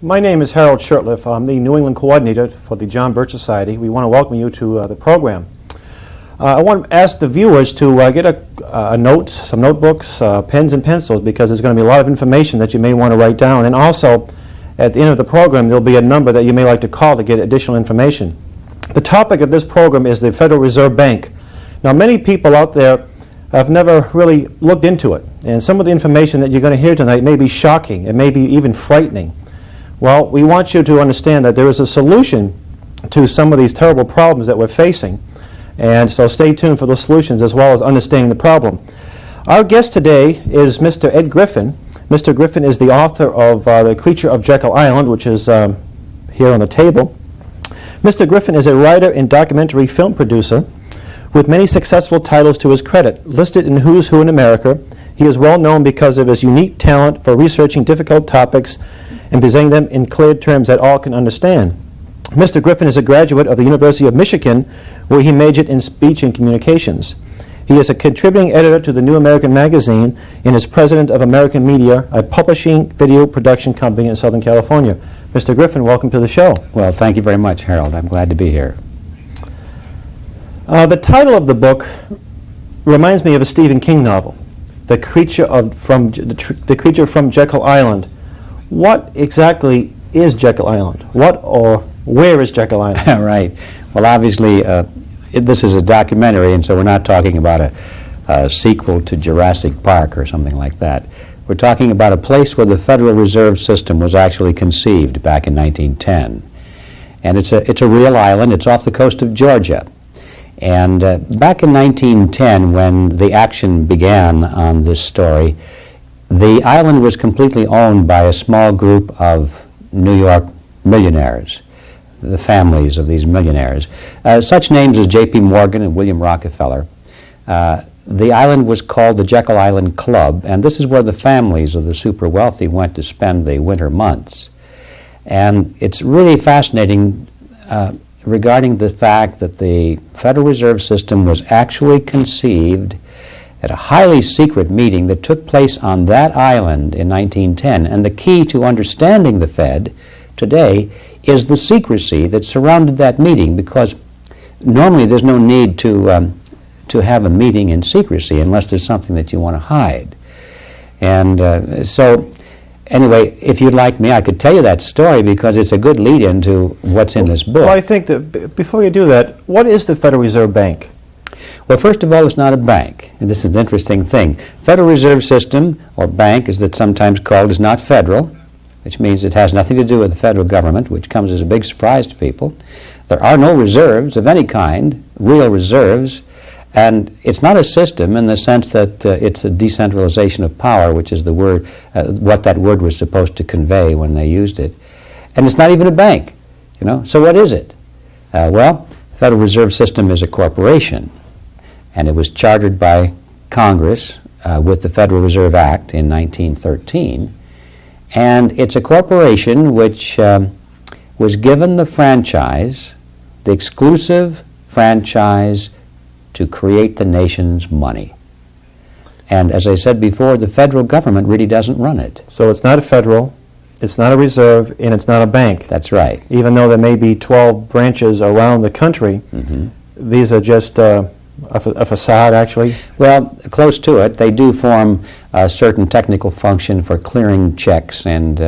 My name is Harold Shurtleff. I'm the New England coordinator for the John Birch Society. We want to welcome you to the program. I want to ask the viewers to get a note, some notebooks, pens and pencils, because there's going to be a lot of information that you may want to write down. And also, at the end of the program, there'll be a number that you may like to call to get additional information. The topic of this program is the Federal Reserve Bank. Now, many people out there have never really looked into it, and some of the information that you're going to hear tonight may be shocking. It may be even frightening. Well, we want you to understand that there is a solution to some of these terrible problems that we're facing, and so stay tuned for the solutions as well as understanding the problem. Our guest today is Mr. Ed Griffin. Mr. Griffin is the author of The Creature of Jekyll Island, which is here on the table. Mr. Griffin is a writer and documentary film producer with many successful titles to his credit. Listed in Who's Who in America, he is well known because of his unique talent for researching difficult topics and presenting them in clear terms that all can understand. Mr. Griffin is a graduate of the University of Michigan, where he majored in speech and communications. He is a contributing editor to the New American Magazine and is president of American Media, a publishing video production company in Southern California. Mr. Griffin, welcome to the show. Well, thank you very much, Harold. I'm glad to be here. The title of the book reminds me of a Stephen King novel, The Creature from Jekyll Island. What exactly is Jekyll Island? What or where is Jekyll Island? Right. Well, obviously, this is a documentary, and so we're not talking about a sequel to Jurassic Park or something like that. We're talking about a place where the Federal Reserve System was actually conceived back in 1910. And it's a real island. It's off the coast of Georgia. And back in 1910, when the action began on this story, the island was completely owned by a small group of New York millionaires, the families of these millionaires, such names as J.P. Morgan and William Rockefeller. The island was called the Jekyll Island Club, and this is where the families of the super wealthy went to spend the winter months. And it's really fascinating regarding the fact that the Federal Reserve System was actually conceived at a highly secret meeting that took place on that island in 1910. And the key to understanding the Fed today is the secrecy that surrounded that meeting, because normally there's no need to have a meeting in secrecy unless there's something that you want to hide. And so anyway, if you'd like me, I could tell you that story because it's a good lead-in to what's in this book. Well, I think that before you do that, what is the Federal Reserve Bank? Well, first of all, it's not a bank. And this is an interesting thing. Federal Reserve System, or bank as it's sometimes called, is not federal, which means it has nothing to do with the federal government, which comes as a big surprise to people. There are no reserves of any kind, real reserves, and it's not a system in the sense that it's a decentralization of power, which is the word, what that word was supposed to convey when they used it. And it's not even a bank, you know. So what is it? Well, the Federal Reserve System is a corporation, and it was chartered by Congress with the Federal Reserve Act in 1913. And it's a corporation which was given the franchise, the exclusive franchise to create the nation's money. And as I said before, the federal government really doesn't run it. So it's not a federal, it's not a reserve, and it's not a bank. That's right. Even though there may be 12 branches around the country, these are just a facade, actually? Well, close to it. They do form a certain technical function for clearing checks and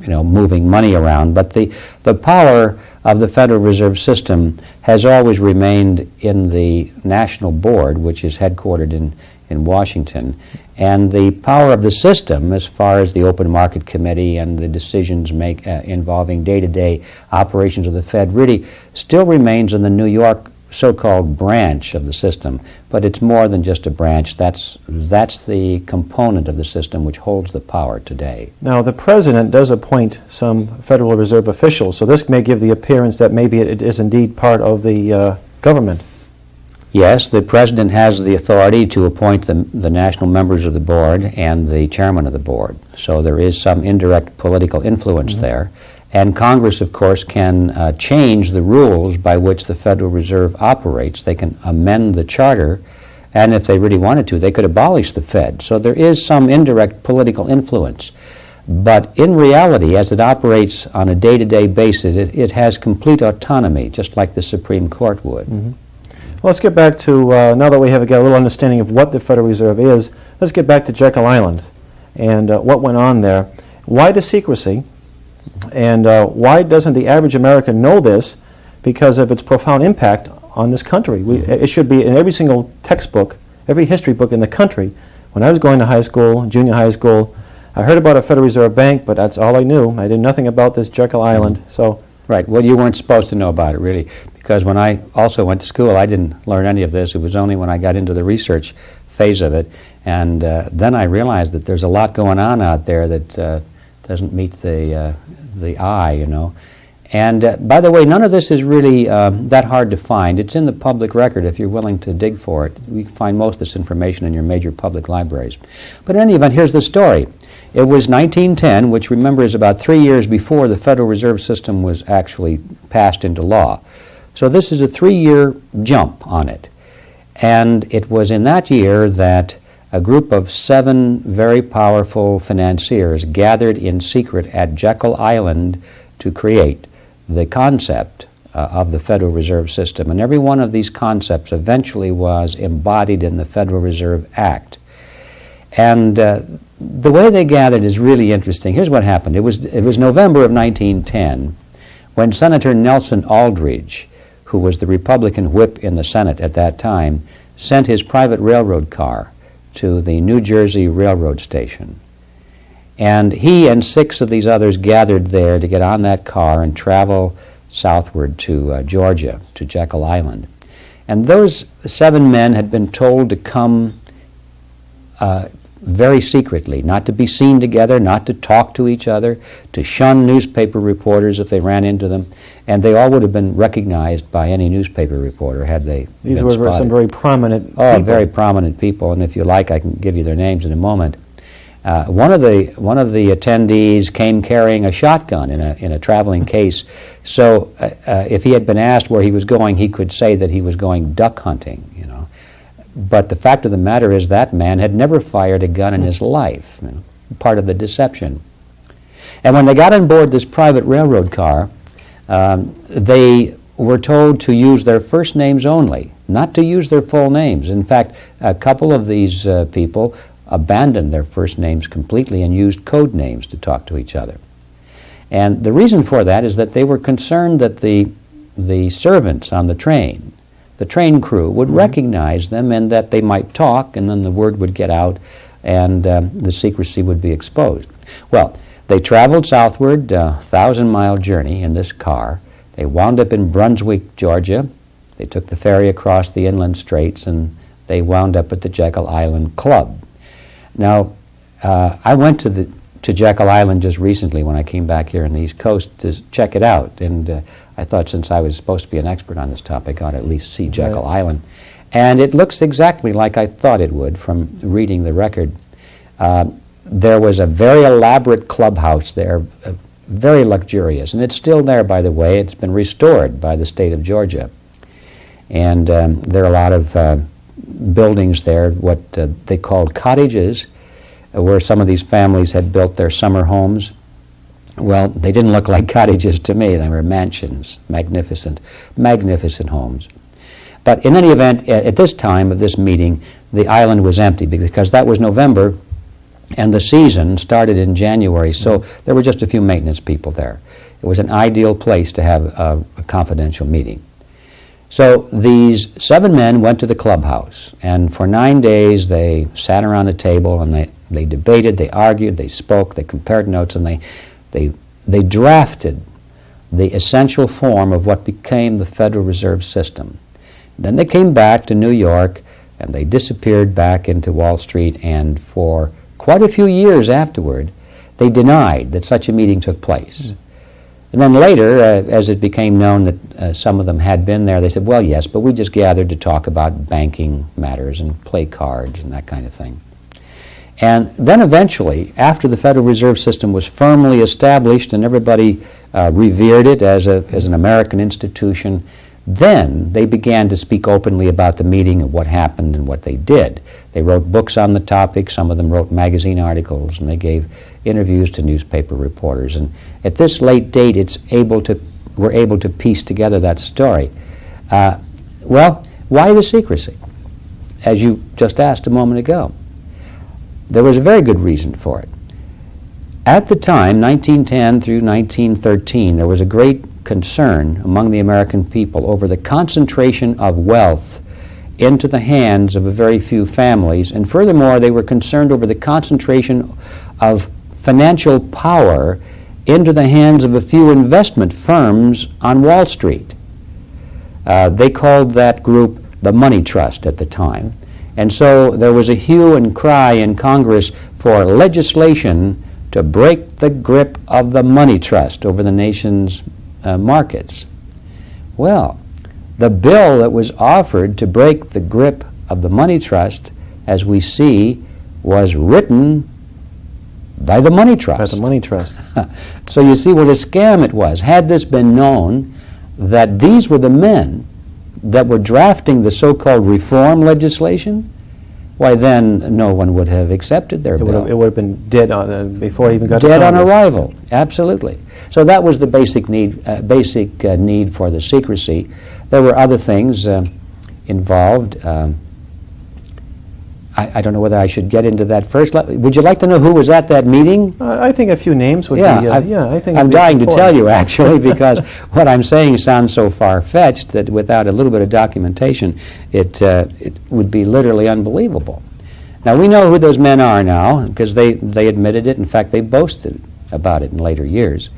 moving money around. But the power of the Federal Reserve System has always remained in the National Board, which is headquartered in Washington. And the power of the system, as far as the Open Market Committee and the decisions involving day-to-day operations of the Fed, really still remains in the New York so-called branch of the system, but it's more than just a branch. That's the component of the system which holds the power today. Now, the president does appoint some Federal Reserve officials, so this may give the appearance that maybe it is indeed part of the government. Yes, the president has the authority to appoint the national members of the board and the chairman of the board, so there is some indirect political influence there. And Congress, of course, can change the rules by which the Federal Reserve operates. They can amend the charter, and if they really wanted to, they could abolish the Fed. So there is some indirect political influence. But in reality, as it operates on a day-to-day basis, it has complete autonomy, just like the Supreme Court would. Well, let's get back to, now that we have got a little understanding of what the Federal Reserve is, let's get back to Jekyll Island and what went on there. Why the secrecy? And why doesn't the average American know this? Because of its profound impact on this country. It should be in every single textbook, every history book in the country. When I was going to high school, junior high school, I heard about a Federal Reserve Bank, but that's all I knew. I knew nothing about this Jekyll Island. So, right. Well, you weren't supposed to know about it, really, because when I also went to school, I didn't learn any of this. It was only when I got into the research phase of it, and then I realized that there's a lot going on out there that doesn't meet the eye, you know. And by the way, none of this is really that hard to find. It's in the public record if you're willing to dig for it. You can find most of this information in your major public libraries. But in any event, here's the story. It was 1910, which remember is about 3 years before the Federal Reserve System was actually passed into law. So this is a 3-year jump on it. And it was in that year that a group of 7 very powerful financiers gathered in secret at Jekyll Island to create the concept of the Federal Reserve System. And every one of these concepts eventually was embodied in the Federal Reserve Act. And the way they gathered is really interesting. Here's what happened. It was November of 1910 when Senator Nelson Aldrich, who was the Republican whip in the Senate at that time, sent his private railroad car to the New Jersey Railroad Station. And he and 6 of these others gathered there to get on that car and travel southward to Georgia, to Jekyll Island. And those 7 men had been told to come very secretly, not to be seen together, not to talk to each other, to shun newspaper reporters if they ran into them, and they all would have been recognized by any newspaper reporter had they these been were spotted. some very prominent people. Oh, very prominent people, and if you like, I can give you their names in a moment. One of the attendees came carrying a shotgun in a traveling case, so if he had been asked where he was going, he could say that he was going duck hunting, you know. But the fact of the matter is that man had never fired a gun in his life, you know, part of the deception. And when they got on board this private railroad car, they were told to use their first names only, not to use their full names. In fact, a couple of these people abandoned their first names completely and used code names to talk to each other. And the reason for that is that they were concerned that the servants on the train crew would recognize them and that they might talk and then the word would get out and the secrecy would be exposed. Well, they traveled southward, a 1,000-mile journey in this car. They wound up in Brunswick, Georgia. They took the ferry across the inland straits and they wound up at the Jekyll Island Club. Now, I went to Jekyll Island just recently when I came back here on the East Coast to check it out, and I thought since I was supposed to be an expert on this topic, I ought to at least see Jekyll Island. And it looks exactly like I thought it would from reading the record. There was a very elaborate clubhouse there, very luxurious, and it's still there, by the way. It's been restored by the state of Georgia. And there are a lot of buildings there, what they called cottages, where some of these families had built their summer homes. Well, they didn't look like cottages to me. They were mansions, magnificent, magnificent homes. But in any event, at this time of this meeting, the island was empty because that was November and the season started in January, so there were just a few maintenance people there. It was an ideal place to have a confidential meeting. So these 7 men went to the clubhouse, and for 9 days they sat around a table and they debated, they argued, they spoke, they compared notes, and they drafted the essential form of what became the Federal Reserve System. Then they came back to New York and they disappeared back into Wall Street, and for quite a few years afterward they denied that such a meeting took place. And then later, as it became known that some of them had been there, they said, well, yes, but we just gathered to talk about banking matters and play cards and that kind of thing. And then eventually, after the Federal Reserve System was firmly established and everybody revered it as an American institution, Then they began to speak openly about the meeting and what happened and what they did. They wrote books on the topic. Some of them wrote magazine articles, and they gave interviews to newspaper reporters. And at this late date, we're able to piece together that story. Well, why the secrecy? As you just asked a moment ago. There was a very good reason for it. At the time, 1910 through 1913, there was a great concern among the American people over the concentration of wealth into the hands of a very few families, and furthermore, they were concerned over the concentration of financial power into the hands of a few investment firms on Wall Street. They called that group the Money Trust at the time. And so there was a hue and cry in Congress for legislation to break the grip of the money trust over the nation's markets. Well, the bill that was offered to break the grip of the money trust, as we see, was written by the money trust. By the money trust. So you see what a scam it was. Had this been known that these were the men that were drafting the so-called reform legislation, why then no one would have accepted their bill. It would have been dead before it even got to Dead on Congress. arrival, absolutely. So that was the basic need for the secrecy. There were other things involved. I don't know whether I should get into that first. Would you like to know who was at that meeting? I think a few names would be. I think I'm it'd be dying to important. tell you, actually, because what I'm saying sounds so far-fetched that without a little bit of documentation, it would be literally unbelievable. Now, we know who those men are now, because they admitted it. In fact, they boasted about it in later years.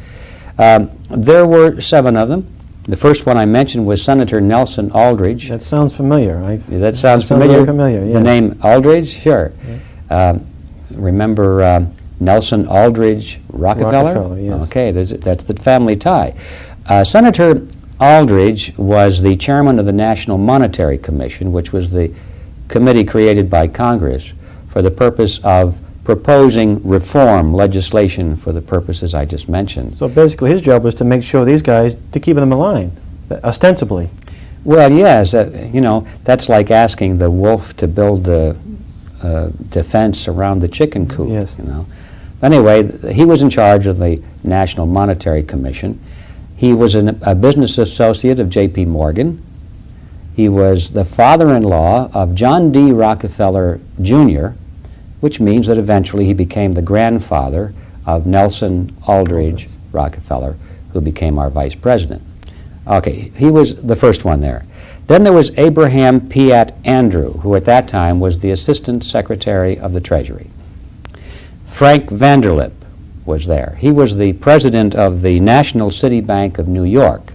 There were 7 of them. The first one I mentioned was Senator Nelson Aldrich. That sounds familiar. That sounds very familiar? familiar, yes. The name Aldrich? Sure. Yeah. Remember Nelson Aldrich Rockefeller? Rockefeller, yes. Okay, that's the family tie. Senator Aldrich was the chairman of the National Monetary Commission, which was the committee created by Congress for the purpose of proposing reform legislation for the purposes I just mentioned. So basically his job was to make sure these guys, to keep them in line, ostensibly. Well, yes, that's like asking the wolf to build the defense around the chicken coop. Yes. Anyway, he was in charge of the National Monetary Commission. He was a business associate of J.P. Morgan. He was the father-in-law of John D. Rockefeller, Jr., which means that eventually he became the grandfather of Nelson Aldrich Rockefeller, who became our vice president. Okay, he was the first one there. Then there was Abraham Piatt Andrew, who at that time was the Assistant Secretary of the Treasury. Frank Vanderlip was there. He was the president of the National City Bank of New York,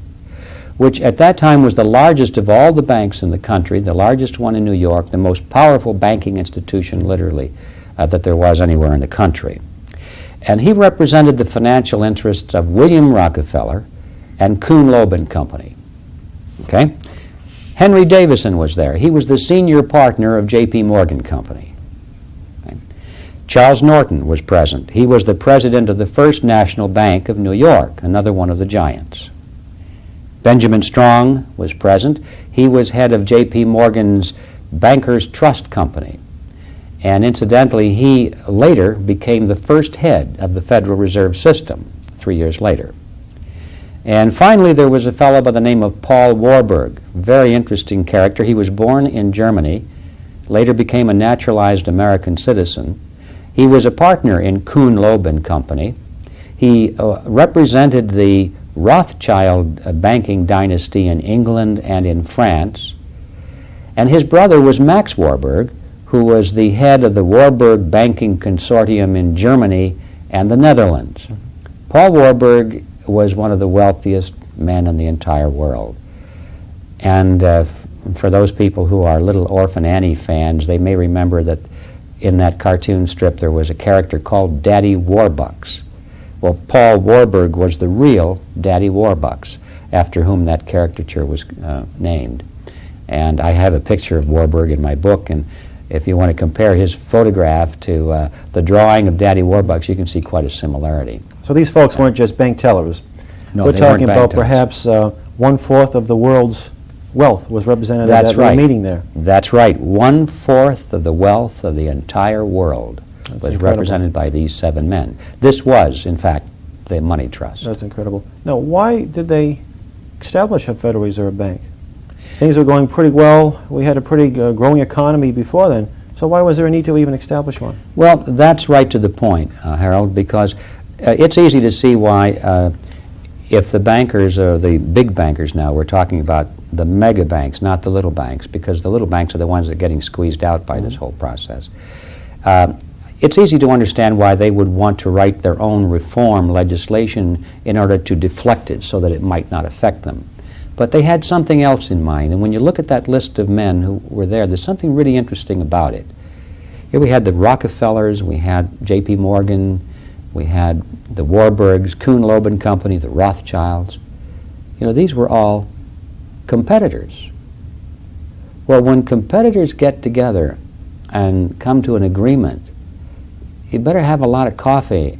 which at that time was the largest of all the banks in the country, the largest one in New York, the most powerful banking institution, literally, that there was anywhere in the country. And he represented the financial interests of William Rockefeller and Kuhn Loeb and Company. Okay? Henry Davison was there. He was the senior partner of J.P. Morgan Company. Okay? Charles Norton was present. He was the president of the First National Bank of New York, another one of the giants. Benjamin Strong was present. He was head of J.P. Morgan's Bankers Trust Company. And incidentally, he later became the first head of the Federal Reserve System 3 years later. And finally, there was a fellow by the name of Paul Warburg, very interesting character. He was born in Germany, later became a naturalized American citizen. He was a partner in Kuhn Loeb and Company. He represented the Rothschild banking dynasty in England and in France. And his brother was Max Warburg, who was the head of the Warburg Banking Consortium in Germany and the Netherlands. Paul Warburg was one of the wealthiest men in the entire world. And for those people who are Little Orphan Annie fans, they may remember that in that cartoon strip there was a character called Daddy Warbucks. Well, Paul Warburg was the real Daddy Warbucks, after whom that caricature was named. And I have a picture of Warburg in my book, and if you want to compare his photograph to the drawing of Daddy Warbucks, you can see quite a similarity. So these folks weren't just bank tellers. No, We're they talking weren't about bank tellers. perhaps 1/4 of the world's wealth was represented That's at right. that meeting there. That's right. 1/4 of the wealth of the entire world was incredible. represented by these 7 men. This was, in fact, the money trust. That's incredible. Now, why did they establish a Federal Reserve Bank? Things were going pretty well. We had a pretty growing economy before then. So why was there a need to even establish one? Well, that's right to the point, Harold, because it's easy to see why if the bankers, or the big bankers now, we're talking about the mega banks, not the little banks, because the little banks are the ones that are getting squeezed out by this whole process. It's easy to understand why they would want to write their own reform legislation in order to deflect it so that it might not affect them. But they had something else in mind, and when you look at that list of men who were there, there's something really interesting about it. Here we had the Rockefellers, we had J.P. Morgan, we had the Warburgs, Kuhn Loeb and Company, the Rothschilds. You know, these were all competitors. Well, when competitors get together and come to an agreement, you better have a lot of coffee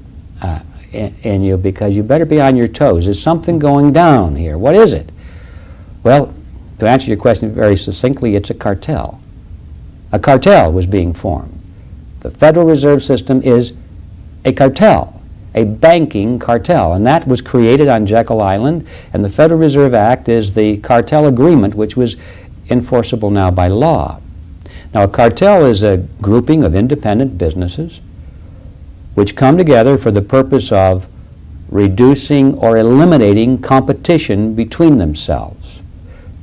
in you, because you better be on your toes. There's something going down here. What is it? Well, to answer your question very succinctly, it's a cartel. A cartel was being formed. The Federal Reserve System is a cartel, a banking cartel, and that was created on Jekyll Island, and the Federal Reserve Act is the cartel agreement which was enforceable now by law. Now, a cartel is a grouping of independent businesses which come together for the purpose of reducing or eliminating competition between themselves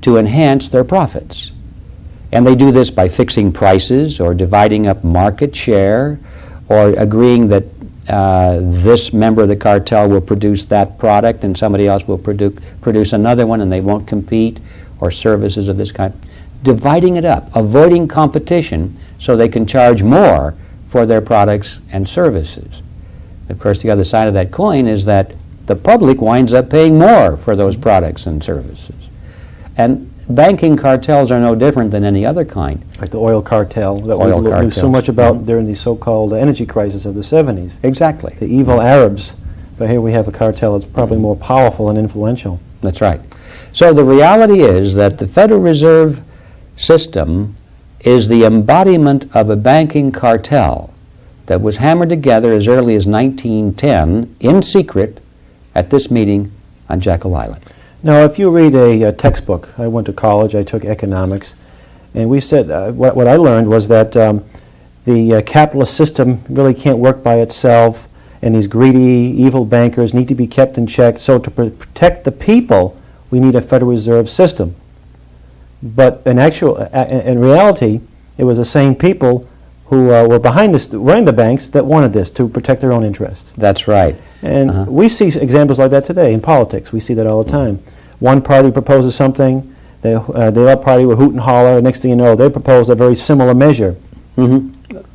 to enhance their profits. And they do this by fixing prices or dividing up market share or agreeing that this member of the cartel will produce that product and somebody else will produce another one and they won't compete, or services of this kind. Dividing it up, avoiding competition so they can charge more for their products and services. Of course, the other side of that coin is that the public winds up paying more for those products and services. And banking cartels are no different than any other kind. Like the oil cartel that Oil we knew so cartels. much about during the so-called energy crisis of the 70s. Exactly. The evil Arabs. But here we have a cartel that's probably more powerful and influential. That's right. So the reality is that the Federal Reserve System is the embodiment of a banking cartel that was hammered together as early as 1910 in secret at this meeting on Jekyll Island. Now, if you read a textbook, I went to college, I took economics, and we said, what I learned was that the capitalist system really can't work by itself, and these greedy, evil bankers need to be kept in check. So to protect the people, we need a Federal Reserve System. But in reality, it was the same people who were behind this, running the banks, that wanted this to protect their own interests. That's right. And we see examples like that today in politics. We see that all the time. One party proposes something, the other party will hoot and holler, and next thing you know, they propose a very similar measure.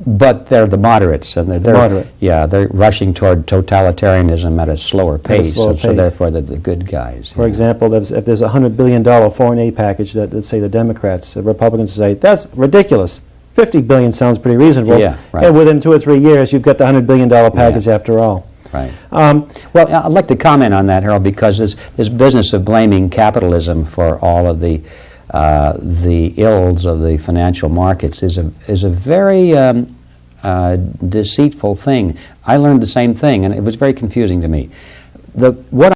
But they're the moderates, and they're moderate. Yeah, they're rushing toward totalitarianism at a slower pace, slower so pace. therefore they're the good guys. For example, if there's a $100 billion foreign aid package that, let's say, the Democrats, the Republicans say, that's ridiculous. $50 billion sounds pretty reasonable. Yeah, right. And within 2 or 3 years, you've got the $100 billion package after all. Right. Well, I'd like to comment on that, Harold, because this business of blaming capitalism for all of the ills of the financial markets is a very deceitful thing. I learned the same thing, and it was very confusing to me. What